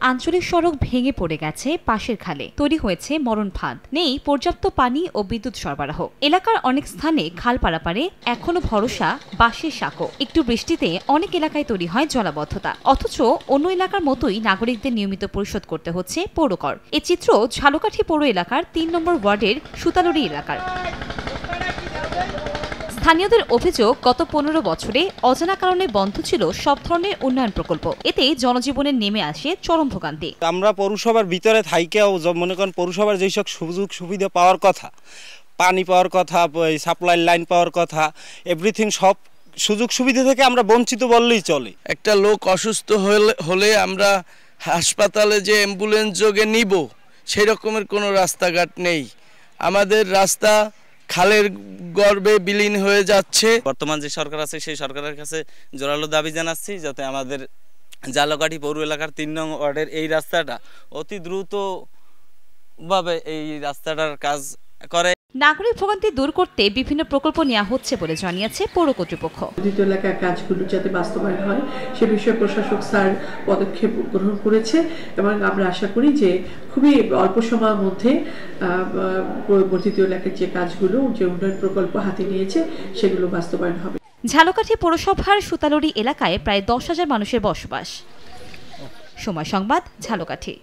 আঞ্চলিক সড়ক ভেঙে পড়ে গেছে পাশের খালে, তৈরি হয়েছে মরণ ফাঁদ, নেই পর্যাপ্ত পানি ও বিদ্যুৎ সরবরাহ। এলাকার অনেক স্থানে খাল পারাপারে এখনো ভরসা বাঁশের সাঁকো। একটু বৃষ্টিতে অনেক এলাকায় তৈরি হয় জলাবদ্ধতা, অথচ অন্য এলাকার মতোই নাগরিকদের নিয়মিত পরিশোধ করতে হচ্ছে পৌরকর। এ চিত্র ঝালকাঠি পৌর এলাকার ৩ নম্বর ওয়ার্ডের সুতালুরি এলাকার। স্থানীয়দের অভিযোগ, গত ১৫ বছরে অজানা কারণে বন্ধ ছিল সব ধরনের উন্নয়ন প্রকল্প। এতে জনজীবনে নেমে আসে চরম ভোগান্তি। আমরা পৌরসভার ভিতরে থাইকেও মনে করেন পৌরসভার যেসব সুযোগ সুবিধা পাওয়ার কথা, পানি পাওয়ার কথা, সাপ্লাই লাইন পাওয়ার কথা, এভরিথিং সব সুযোগ সুবিধা থেকে আমরা বঞ্চিত বললেই চলে। একটা লোক অসুস্থ হলে আমরা হাসপাতালে যে অ্যাম্বুলেন্স যোগে নিব সেই রকমের কোনো রাস্তাঘাট নেই। আমাদের রাস্তা খালের গর্ভে বিলীন হয়ে যাচ্ছে। বর্তমান যে সরকার আছে সেই সরকারের কাছে জোরালো দাবি জানাচ্ছি যাতে আমাদের ঝালকাঠি পৌর এলাকার ৩ নং ওয়ার্ডের এই রাস্তাটা অতি দ্রুতভাবে এই রাস্তাটার কাজ করে। নাগরিক ভোগান্তি দূর করতে বিভিন্ন প্রকল্প নেওয়া হচ্ছে বলে জানিয়েছে পৌর কর্তৃপক্ষ। দ্বিতীয় এলাকার কাজগুলো যাতে বাস্তবায়ন হয় সে বিষয়ে প্রশাসক স্যার পদক্ষেপ গ্রহণ করেছে এবং আমরা আশা করি যে খুবই অল্প সময়ের মধ্যে দ্বিতীয় এলাকার যে কাজগুলো, যে উন্নয়ন প্রকল্প হাতে নিয়েছে সেগুলো বাস্তবায়ন হবে। ঝালকাঠি পৌরসভার সুতালুরি এলাকায় প্রায় ১০,০০০ মানুষের বসবাস। সময় সংবাদ, ঝালকাঠি।